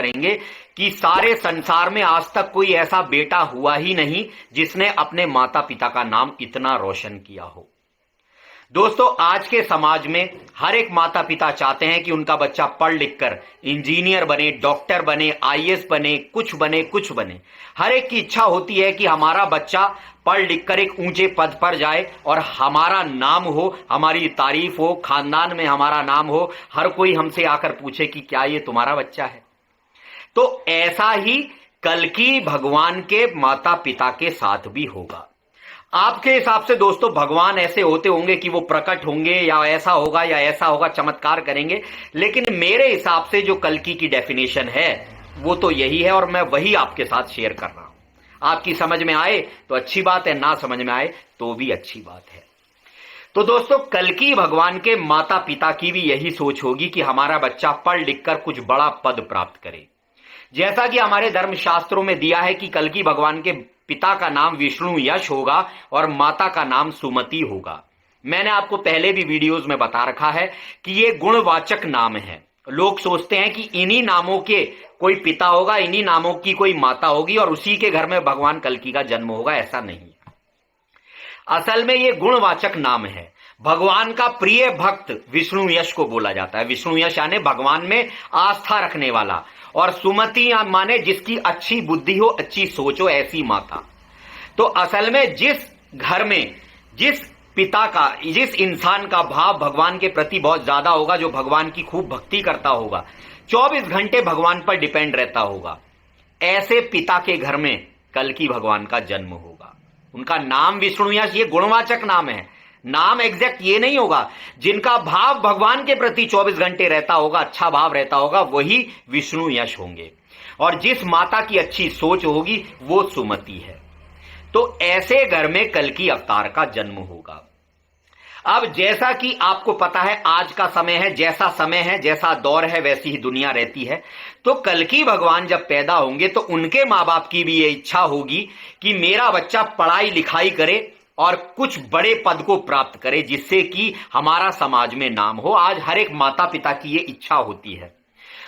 करेंगे कि सारे संसार में आज तक कोई ऐसा बेटा हुआ ही नहीं जिसने अपने माता पिता का नाम इतना रोशन किया हो। दोस्तों, आज के समाज में हर एक माता पिता चाहते हैं कि उनका बच्चा पढ़ लिख कर इंजीनियर बने, डॉक्टर बने, आईएएस बने, कुछ बने। हर एक की इच्छा होती है कि हमारा बच्चा पढ़ लिख कर एक ऊंचे पद पर जाए और हमारा नाम हो, हमारी तारीफ हो, खानदान में हमारा नाम हो, हर कोई हमसे आकर पूछे कि क्या ये तुम्हारा बच्चा है। तो ऐसा ही कल्कि भगवान के माता पिता के साथ भी होगा। आपके हिसाब से दोस्तों भगवान ऐसे होते होंगे कि वो प्रकट होंगे या ऐसा होगा, चमत्कार करेंगे, लेकिन मेरे हिसाब से जो कल्कि की डेफिनेशन है वो तो यही है और मैं वही आपके साथ शेयर कर रहा हूं। आपकी समझ में आए तो अच्छी बात है, ना समझ में आए तो भी अच्छी बात है। तो दोस्तों, कल्कि भगवान के माता पिता की भी यही सोच होगी कि हमारा बच्चा पढ़ लिख कर कुछ बड़ा पद प्राप्त करे। जैसा कि हमारे धर्मशास्त्रों में दिया है कि कल्कि भगवान के पिता का नाम विष्णु यश होगा और माता का नाम सुमति होगा। मैंने आपको पहले भी वीडियोस में बता रखा है कि ये गुणवाचक नाम है। लोग सोचते हैं कि इन्हीं नामों के कोई पिता होगा, इन्हीं नामों की कोई माता होगी और उसी के घर में भगवान कल्कि का जन्म होगा। ऐसा नहीं, असल में ये गुणवाचक नाम है। भगवान का प्रिय भक्त विष्णु यश को बोला जाता है। विष्णु यश यानी भगवान में आस्था रखने वाला, और सुमति माने जिसकी अच्छी बुद्धि हो, अच्छी सोच हो, ऐसी माता। तो असल में जिस घर में जिस पिता का, जिस इंसान का भाव भगवान के प्रति बहुत ज्यादा होगा, जो भगवान की खूब भक्ति करता होगा, 24 घंटे भगवान पर डिपेंड रहता होगा, ऐसे पिता के घर में कल्कि भगवान का जन्म होगा। उनका नाम विष्णु यश, ये गुणवाचक नाम है, नाम एग्जैक्ट ये नहीं होगा। जिनका भाव भगवान के प्रति 24 घंटे रहता होगा, अच्छा भाव रहता होगा, वही विष्णु यश होंगे, और जिस माता की अच्छी सोच होगी वो सुमति है। तो ऐसे घर में कल्कि अवतार का जन्म होगा। अब जैसा कि आपको पता है आज का समय है, जैसा दौर है वैसी ही दुनिया रहती है। तो कल्कि भगवान जब पैदा होंगे तो उनके माँ बाप की भी ये इच्छा होगी कि मेरा बच्चा पढ़ाई लिखाई करे और कुछ बड़े पद को प्राप्त करे, जिससे कि हमारा समाज में नाम हो। आज हर एक माता पिता की ये इच्छा होती है,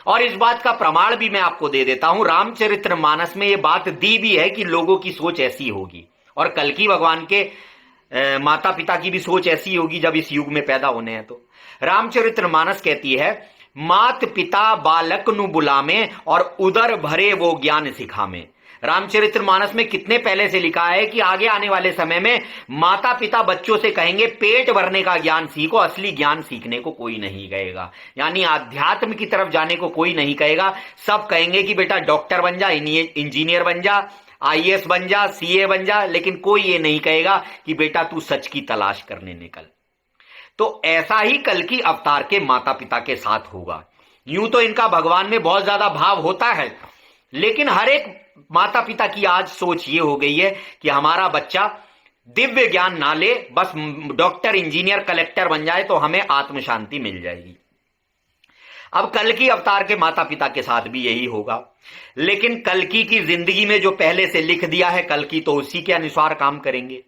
और इस बात का प्रमाण भी मैं आपको दे देता हूं। रामचरितमानस में ये बात दी भी है कि लोगों की सोच ऐसी होगी, और कल्कि भगवान के माता पिता की भी सोच ऐसी होगी जब इस युग में पैदा होने हैं। तो रामचरितमानस कहती है, मात पिता बालक नु बुलामे और उदर भरे वो ज्ञान सिखामे। रामचरितमानस में कितने पहले से लिखा है कि आगे आने वाले समय में माता पिता बच्चों से कहेंगे पेट भरने का ज्ञान सीखो, असली ज्ञान सीखने को कोई नहीं कहेगा। यानी आध्यात्म की तरफ जाने को कोई नहीं कहेगा। सब कहेंगे कि बेटा डॉक्टर बन जा, इंजीनियर बन जा, आईएएस बन जा, सीए बन जा, लेकिन कोई ये नहीं कहेगा कि बेटा तू सच की तलाश करने निकल। तो ऐसा ही कल्कि अवतार के माता पिता के साथ होगा। यूं तो इनका भगवान में बहुत ज्यादा भाव होता है, लेकिन हर एक माता पिता की आज सोच ये हो गई है कि हमारा बच्चा दिव्य ज्ञान ना ले, बस डॉक्टर, इंजीनियर, कलेक्टर बन जाए तो हमें आत्म शांति मिल जाएगी। अब कल्कि अवतार के माता पिता के साथ भी यही होगा, लेकिन कल्कि की जिंदगी में जो पहले से लिख दिया है कल्कि तो उसी के अनुसार काम करेंगे।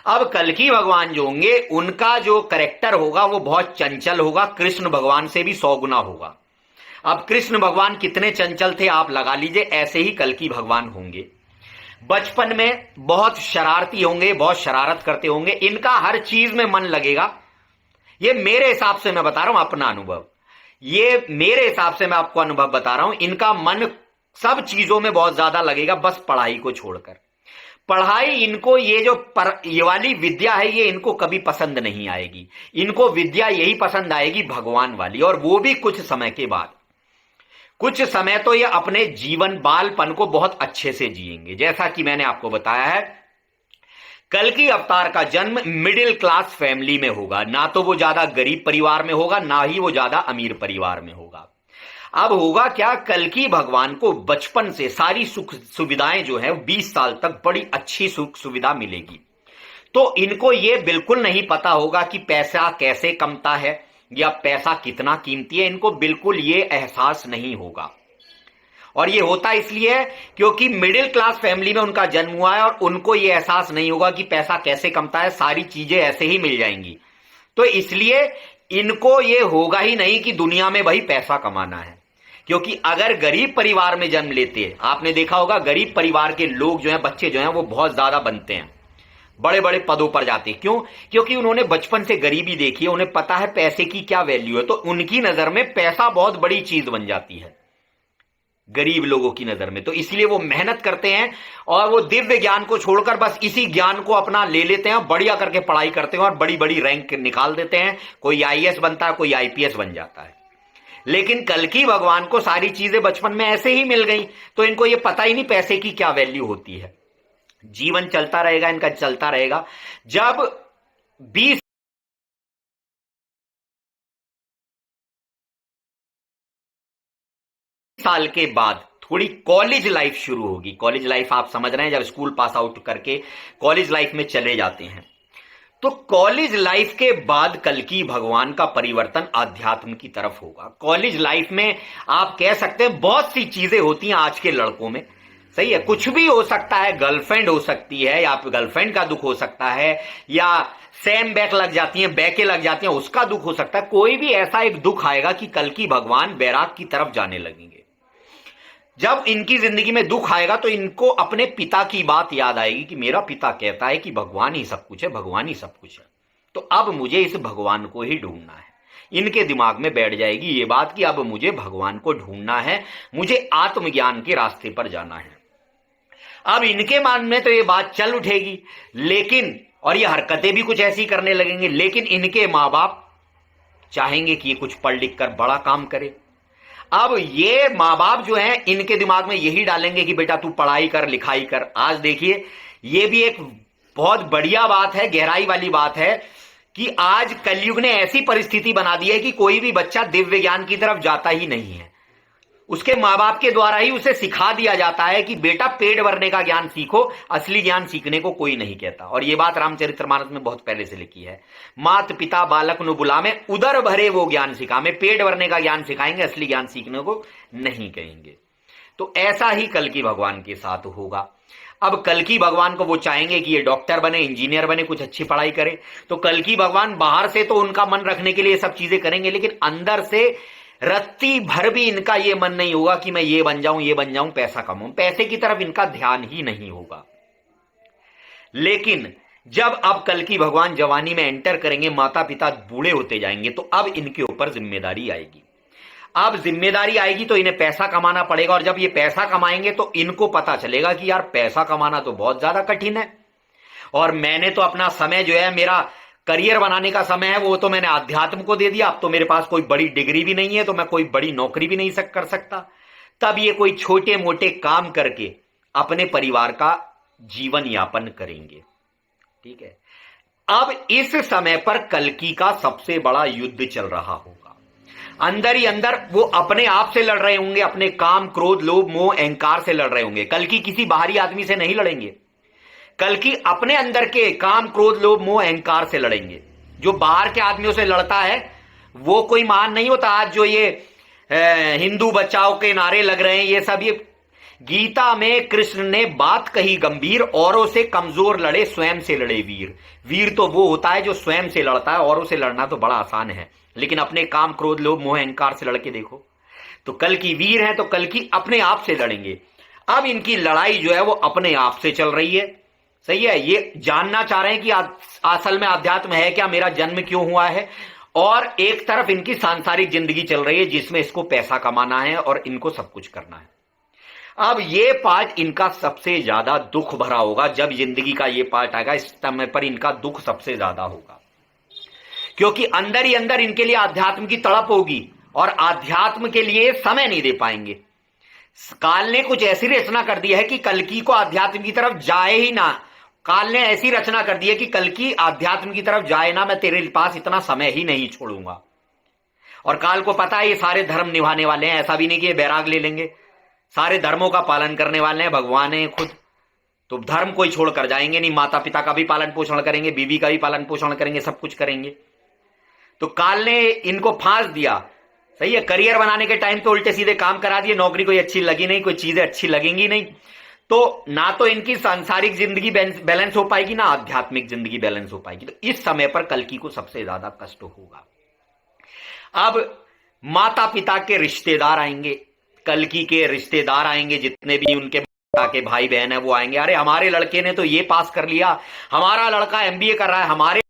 अब कल्कि भगवान जो होंगे उनका जो कैरेक्टर होगा वो बहुत चंचल होगा, कृष्ण भगवान से भी 100 गुना होगा। अब कृष्ण भगवान कितने चंचल थे आप लगा लीजिए, ऐसे ही कल्कि भगवान होंगे। बचपन में बहुत शरारती होंगे, बहुत शरारत करते होंगे, इनका हर चीज में मन लगेगा। ये मेरे हिसाब से मैं बता रहा हूं, अपना अनुभव, ये मेरे हिसाब से मैं आपको अनुभव बता रहा हूं। इनका मन सब चीजों में बहुत ज्यादा लगेगा, बस पढ़ाई को छोड़कर। पढ़ाई इनको ये वाली विद्या है, ये इनको कभी पसंद नहीं आएगी। इनको विद्या यही पसंद आएगी भगवान वाली, और वो भी कुछ समय के बाद। कुछ समय तो ये अपने जीवन बालपन को बहुत अच्छे से जिएंगे। जैसा कि मैंने आपको बताया है, कल्कि अवतार का जन्म मिडिल क्लास फैमिली में होगा। ना तो वो ज्यादा गरीब परिवार में होगा, ना ही वो ज्यादा अमीर परिवार में होगा। अब होगा क्या, कल्कि भगवान को बचपन से सारी सुख सुविधाएं जो है 20 साल तक बड़ी अच्छी सुख सुविधा मिलेगी। तो इनको ये बिल्कुल नहीं पता होगा कि पैसा कैसे कमता है या पैसा कितना कीमती है। इनको बिल्कुल ये एहसास नहीं होगा, और ये होता इसलिए है क्योंकि मिडिल क्लास फैमिली में उनका जन्म हुआ है, और उनको ये एहसास नहीं होगा कि पैसा कैसे कमता है, सारी चीजें ऐसे ही मिल जाएंगी। तो इसलिए इनको ये होगा ही नहीं कि दुनिया में भाई पैसा कमाना है। क्योंकि अगर गरीब परिवार में जन्म लेते हैं, आपने देखा होगा गरीब परिवार के लोग जो हैं, बच्चे जो हैं, वो बहुत ज्यादा बनते हैं, बड़े बड़े पदों पर जाते हैं। क्यों? क्योंकि उन्होंने बचपन से गरीबी देखी है, उन्हें पता है पैसे की क्या वैल्यू है, तो उनकी नजर में पैसा बहुत बड़ी चीज बन जाती है गरीब लोगों की नजर में। तो इसलिए वो मेहनत करते हैं और वो दिव्य ज्ञान को छोड़कर बस इसी ज्ञान को अपना ले लेते हैं, बढ़िया करके पढ़ाई करते हैं और बड़ी बड़ी रैंक निकाल देते हैं। कोई आईएएस बनता है, कोई आईपीएस बन जाता है। लेकिन कल्कि भगवान को सारी चीजें बचपन में ऐसे ही मिल गई, तो इनको ये पता ही नहीं पैसे की क्या वैल्यू होती है। जीवन चलता रहेगा, इनका चलता रहेगा। जब 20 साल के बाद थोड़ी कॉलेज लाइफ शुरू होगी। कॉलेज लाइफ आप समझ रहे हैं, जब स्कूल पास आउट करके कॉलेज लाइफ में चले जाते हैं, तो कॉलेज लाइफ के बाद कल्कि भगवान का परिवर्तन आध्यात्म की तरफ होगा। कॉलेज लाइफ में आप कह सकते हैं बहुत सी चीजें होती हैं आज के लड़कों में, सही है, कुछ भी हो सकता है, गर्लफ्रेंड हो सकती है, या गर्लफ्रेंड का दुख हो सकता है, या सेम बैक लग जाती हैं, बैके लग जाती हैं, उसका दुख हो सकता है। कोई भी ऐसा एक दुख आएगा कि कल्कि भगवान बैराग की तरफ जाने लगेंगे। जब इनकी जिंदगी में दुख आएगा तो इनको अपने पिता की बात याद आएगी कि मेरा पिता कहता है कि भगवान ही सब कुछ है, भगवान ही सब कुछ है, तो अब मुझे इस भगवान को ही ढूंढना है। इनके दिमाग में बैठ जाएगी ये बात कि अब मुझे भगवान को ढूंढना है, मुझे आत्मज्ञान के रास्ते पर जाना है। अब इनके मन में तो ये बात चल उठेगी, लेकिन और ये हरकतें भी कुछ ऐसी करने लगेंगे, लेकिन इनके मां बाप चाहेंगे कि ये कुछ पढ़ लिख कर बड़ा काम करे। अब ये मां बाप जो हैं, इनके दिमाग में यही डालेंगे कि बेटा तू पढ़ाई कर, लिखाई कर। आज देखिए, ये भी एक बहुत बढ़िया बात है, गहराई वाली बात है कि आज कलयुग ने ऐसी परिस्थिति बना दी है कि कोई भी बच्चा दिव्य ज्ञान की तरफ जाता ही नहीं है। उसके मां बाप के द्वारा ही उसे सिखा दिया जाता है कि बेटा पेट भरने का ज्ञान सीखो, असली ज्ञान सीखने को कोई नहीं कहता। और यह बात रामचरितमानस में बहुत पहले से लिखी है, मात पिता बालक नु बुला में उदर भरे वो ज्ञान सिखा, में पेट भरने का ज्ञान सिखाएंगे, असली ज्ञान सीखने को नहीं कहेंगे। तो ऐसा ही कल्कि भगवान के साथ होगा। अब कल्कि भगवान को वो चाहेंगे कि ये डॉक्टर बने, इंजीनियर बने, कुछ अच्छी पढ़ाई करे, तो कल्कि भगवान बाहर से तो उनका मन रखने के लिए सब चीजें करेंगे, लेकिन अंदर से रत्ती भर भी इनका ये मन नहीं होगा कि मैं ये बन जाऊं, ये बन जाऊं, पैसा कमाऊं। पैसे की तरफ इनका ध्यान ही नहीं होगा। लेकिन जब अब कल्कि भगवान जवानी में एंटर करेंगे, माता पिता बूढ़े होते जाएंगे, तो अब इनके ऊपर जिम्मेदारी आएगी। अब जिम्मेदारी आएगी तो इन्हें पैसा कमाना पड़ेगा, और जब ये पैसा कमाएंगे तो इनको पता चलेगा कि यार पैसा कमाना तो बहुत ज्यादा कठिन है, और मैंने तो अपना समय जो है, मेरा करियर बनाने का समय है, वो तो मैंने आध्यात्म को दे दिया। अब तो मेरे पास कोई बड़ी डिग्री भी नहीं है, तो मैं कोई बड़ी नौकरी भी नहीं कर सकता। तब ये कोई छोटे मोटे काम करके अपने परिवार का जीवन यापन करेंगे। ठीक है, अब इस समय पर कल्कि का सबसे बड़ा युद्ध चल रहा होगा। अंदर ही अंदर वो अपने आप से लड़ रहे होंगे, अपने काम, क्रोध, लोभ, मोह, अहंकार से लड़ रहे होंगे। कल्कि किसी बाहरी आदमी से नहीं लड़ेंगे, कल्कि अपने अंदर के काम, क्रोध, लोभ, मोह, अहंकार से लड़ेंगे। जो बाहर के आदमियों से लड़ता है वो कोई महान नहीं होता। आज जो ये हिंदू बचाओ के नारे लग रहे हैं, ये सब, ये गीता में कृष्ण ने बात कही गंभीर, औरों से कमजोर लड़े, स्वयं से लड़े वीर। वीर तो वो होता है जो स्वयं से लड़ता है, औरों से लड़ना तो बड़ा आसान है, लेकिन अपने काम, क्रोध, लोभ, मोह, अहंकार से लड़के देखो। तो कल्कि वीर है, तो कल्कि अपने आप से लड़ेंगे। अब इनकी लड़ाई जो है वो अपने आप से चल रही है, सही है। ये जानना चाह रहे हैं कि असल में अध्यात्म है क्या, मेरा जन्म क्यों हुआ है, और एक तरफ इनकी सांसारिक जिंदगी चल रही है जिसमें इसको पैसा कमाना है और इनको सब कुछ करना है। अब ये पार्ट इनका सबसे ज्यादा दुख भरा होगा। जब जिंदगी का ये पार्ट आएगा, इस समय पर इनका दुख सबसे ज्यादा होगा, क्योंकि अंदर ही अंदर इनके लिए अध्यात्म की तड़प होगी और अध्यात्म के लिए समय नहीं दे पाएंगे। काल ने कुछ ऐसी रचना कर दी है कि कल्कि को अध्यात्म की तरफ जाए ही ना। काल ने ऐसी रचना कर दी है कि कल्कि आध्यात्म की तरफ जाए ना, मैं तेरे पास इतना समय ही नहीं छोड़ूंगा। और काल को पता है ये सारे धर्म निभाने वाले हैं, ऐसा भी नहीं कि ये बैराग ले लेंगे, सारे धर्मों का पालन करने वाले हैं, भगवान है खुद, तो धर्म कोई छोड़ कर जाएंगे नहीं। माता पिता का भी पालन पोषण करेंगे, बीवी का भी पालन पोषण करेंगे, सब कुछ करेंगे। तो काल ने इनको फांस दिया, सही है। करियर बनाने के टाइम पे उल्टे सीधे काम करा दिए, नौकरी कोई अच्छी लगी नहीं, कोई चीजें अच्छी लगेंगी नहीं, तो ना तो इनकी सांसारिक जिंदगी बैलेंस हो पाएगी, ना आध्यात्मिक जिंदगी बैलेंस हो पाएगी। तो इस समय पर कल्कि को सबसे ज्यादा कष्ट होगा। अब माता पिता के रिश्तेदार आएंगे, कल्कि के रिश्तेदार आएंगे, जितने भी उनके माता के भाई बहन है वो आएंगे। अरे हमारे लड़के ने तो ये पास कर लिया, हमारा लड़का एमबीए कर रहा है, हमारे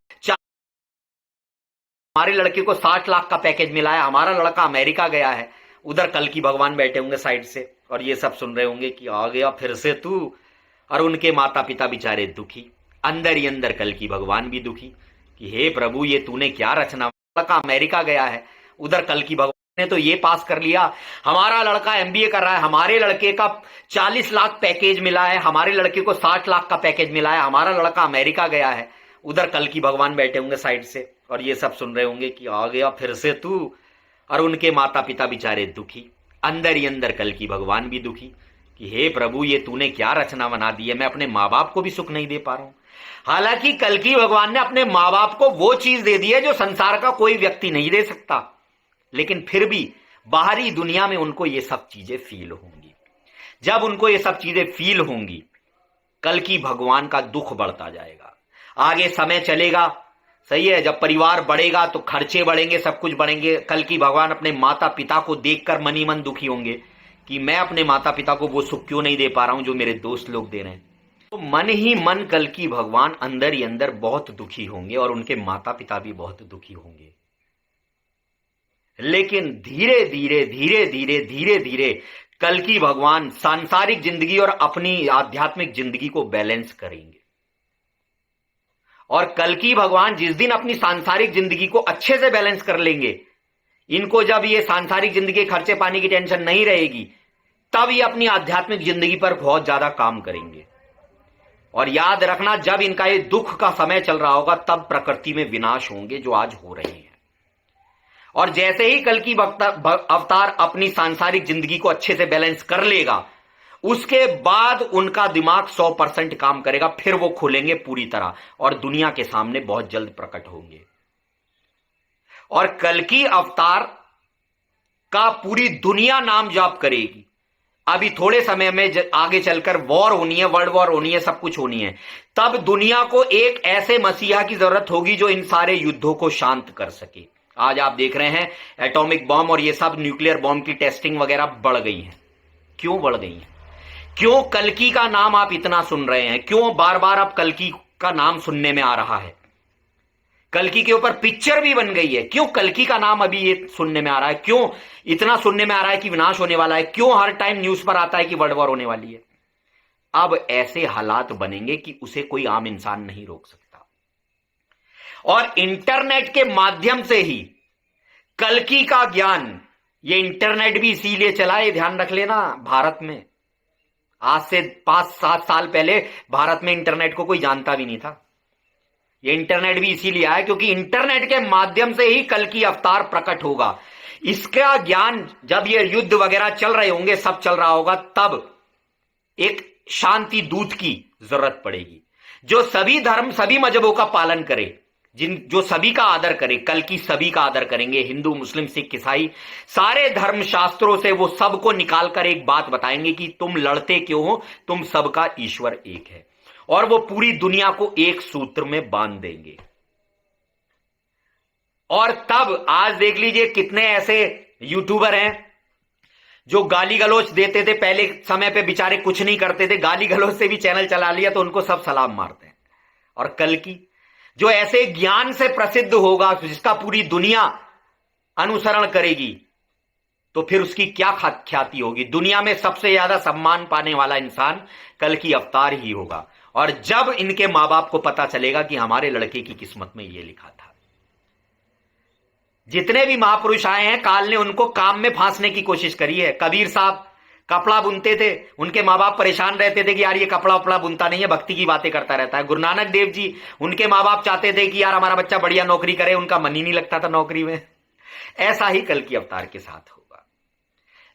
लड़के को 60 लाख का पैकेज मिला है, हमारा लड़का अमेरिका गया है। उधर कल्कि भगवान बैठे होंगे साइड से और ये सब सुन रहे होंगे कि आ गया फिर से तू। और उनके माता पिता बेचारे दुखी, अंदर ही अंदर कल्कि भगवान भी दुखी कि हे प्रभु ये तूने क्या रचना, लड़का अमेरिका गया है, उधर कल्कि भगवान ने तो ये पास कर लिया, हमारा लड़का एमबीए कर रहा है, हमारे लड़के का 40 लाख पैकेज मिला है, हमारे लड़के को 60 लाख का पैकेज मिला है, हमारा लड़का अमेरिका गया है। उधर कल्कि भगवान बैठे होंगे साइड से और ये सब सुन रहे होंगे कि आ गया फिर से तू। और उनके माता पिता बेचारे दुखी, अंदर ही अंदर कल्कि भगवान भी दुखी कि हे प्रभु ये तूने क्या रचना बना दी है, मैं अपने माँ बाप को भी सुख नहीं दे पा रहा हूं। हालांकि कल्कि भगवान ने अपने माँ बाप को वो चीज दे दी है जो संसार का कोई व्यक्ति नहीं दे सकता, लेकिन फिर भी बाहरी दुनिया में उनको ये सब चीजें फील होंगी। जब उनको ये सब चीजें फील होंगी, कल्कि भगवान का दुख बढ़ता जाएगा। आगे समय चलेगा, सही है, जब परिवार बढ़ेगा तो खर्चे बढ़ेंगे, सब कुछ बढ़ेंगे। कल्कि भगवान अपने माता पिता को देखकर मन ही मन दुखी होंगे कि मैं अपने माता पिता को वो सुख क्यों नहीं दे पा रहा हूं जो मेरे दोस्त लोग दे रहे हैं। तो मन ही मन कल्कि भगवान अंदर ही अंदर बहुत दुखी होंगे और उनके माता पिता भी बहुत दुखी होंगे। लेकिन धीरे धीरे धीरे धीरे धीरे धीरे कल्कि भगवान सांसारिक जिंदगी और अपनी आध्यात्मिक जिंदगी को बैलेंस करेंगे। और कल्कि भगवान जिस दिन अपनी सांसारिक जिंदगी को अच्छे से बैलेंस कर लेंगे, इनको जब ये सांसारिक जिंदगी खर्चे पानी की टेंशन नहीं रहेगी, तब ये अपनी आध्यात्मिक जिंदगी पर बहुत ज्यादा काम करेंगे। और याद रखना, जब इनका ये दुख का समय चल रहा होगा तब प्रकृति में विनाश होंगे जो आज हो रहे हैं। और जैसे ही कल्कि अवतार अपनी सांसारिक जिंदगी को अच्छे से बैलेंस कर लेगा, उसके बाद उनका दिमाग 100% काम करेगा, फिर वो खुलेंगे पूरी तरह और दुनिया के सामने बहुत जल्द प्रकट होंगे। और कल्कि अवतार का पूरी दुनिया नाम जाप करेगी। अभी थोड़े समय में आगे चलकर वॉर होनी है, वर्ल्ड वॉर होनी है, सब कुछ होनी है। तब दुनिया को एक ऐसे मसीहा की जरूरत होगी जो इन सारे युद्धों को शांत कर सके। आज आप देख रहे हैं एटॉमिक बॉम्ब और ये सब न्यूक्लियर बॉम्ब की टेस्टिंग वगैरह बढ़ गई है। क्यों बढ़ गई है? क्यों कल्कि का नाम आप इतना सुन रहे हैं? क्यों बार बार अब कल्कि का नाम सुनने में आ रहा है? कल्कि के ऊपर पिक्चर भी बन गई है। क्यों कल्कि का नाम अभी ये सुनने में आ रहा है? क्यों इतना सुनने में आ रहा है कि विनाश होने वाला है? क्यों हर टाइम न्यूज पर आता है कि वर्ल्ड वॉर होने वाली है? अब ऐसे हालात बनेंगे कि उसे कोई आम इंसान नहीं रोक सकता। और इंटरनेट के माध्यम से ही कल्कि का ज्ञान, ये इंटरनेट भी इसीलिए चला है, ध्यान रख लेना। भारत में आज से 5-7 साल पहले भारत में इंटरनेट को कोई जानता भी नहीं था। ये इंटरनेट भी इसीलिए आया क्योंकि इंटरनेट के माध्यम से ही कल्कि अवतार प्रकट होगा। इसका ज्ञान जब ये युद्ध वगैरह चल रहे होंगे, सब चल रहा होगा, तब एक शांति दूत की जरूरत पड़ेगी जो सभी धर्म सभी मजहबों का पालन करे, जो सभी का आदर करे। कल्कि सभी का आदर करेंगे, हिंदू मुस्लिम सिख ईसाई, सारे धर्म शास्त्रों से वो सबको निकालकर एक बात बताएंगे कि तुम लड़ते क्यों हो, तुम सबका ईश्वर एक है। और वो पूरी दुनिया को एक सूत्र में बांध देंगे। और तब आज देख लीजिए कितने ऐसे यूट्यूबर हैं जो गाली गलौज देते थे, पहले समय पे बेचारे कुछ नहीं करते थे, गाली गलौज से भी चैनल चला लिया तो उनको सब सलाम मारते हैं। और कल्कि जो ऐसे ज्ञान से प्रसिद्ध होगा, जिसका पूरी दुनिया अनुसरण करेगी, तो फिर उसकी क्या ख्याति होगी। दुनिया में सबसे ज्यादा सम्मान पाने वाला इंसान कल्कि अवतार ही होगा। और जब इनके मां बाप को पता चलेगा कि हमारे लड़के की किस्मत में यह लिखा था। जितने भी महापुरुष आए हैं, काल ने उनको काम में फांसने की कोशिश करी है। कबीर साहब कपड़ा बुनते थे, उनके माँ बाप परेशान रहते थे कि यार ये कपड़ा उपड़ा बुनता नहीं है, भक्ति की बातें करता रहता है। गुरु नानक देव जी, उनके माँ बाप चाहते थे कि यार हमारा बच्चा बढ़िया नौकरी करे, उनका मन ही नहीं लगता था नौकरी में। ऐसा ही कल्कि अवतार के साथ होगा।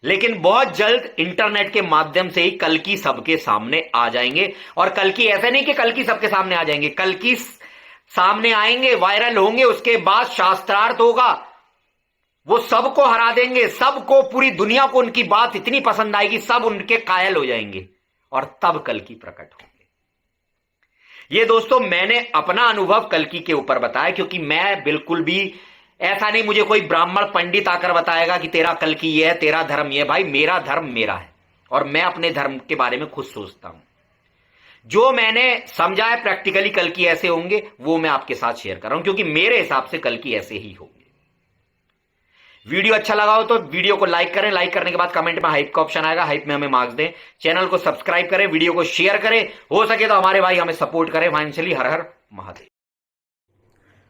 लेकिन बहुत जल्द इंटरनेट के माध्यम से ही कल्कि सबके सामने आ जाएंगे। और कल्कि ऐसे नहीं कि कल्कि सबके सामने आ जाएंगे, कल्कि सामने आएंगे, वायरल होंगे, उसके बाद शास्त्रार्थ होगा, वो सबको हरा देंगे, सबको, पूरी दुनिया को उनकी बात इतनी पसंद आएगी, सब उनके कायल हो जाएंगे और तब कल्कि प्रकट होंगे। ये दोस्तों मैंने अपना अनुभव कल्कि के ऊपर बताया, क्योंकि मैं बिल्कुल भी ऐसा नहीं मुझे कोई ब्राह्मण पंडित आकर बताएगा कि तेरा कल की ये है, तेरा धर्म ये है। भाई मेरा धर्म मेरा है और मैं अपने धर्म के बारे में खुद सोचता हूं। जो मैंने समझा है प्रैक्टिकली कल की ऐसे होंगे वो मैं आपके साथ शेयर कर रहा हूं, क्योंकि मेरे हिसाब से कल की ऐसे ही होंगे। वीडियो अच्छा लगा हो तो वीडियो को लाइक करें, लाइक करने के बाद कमेंट में हाइप का ऑप्शन आएगा, हाइप में हमें मार्क्स दें, चैनल को सब्सक्राइब करें, वीडियो को शेयर करें, हो सके तो हमारे भाई हमें सपोर्ट करें फाइनेंशियली। हर हर महादेव।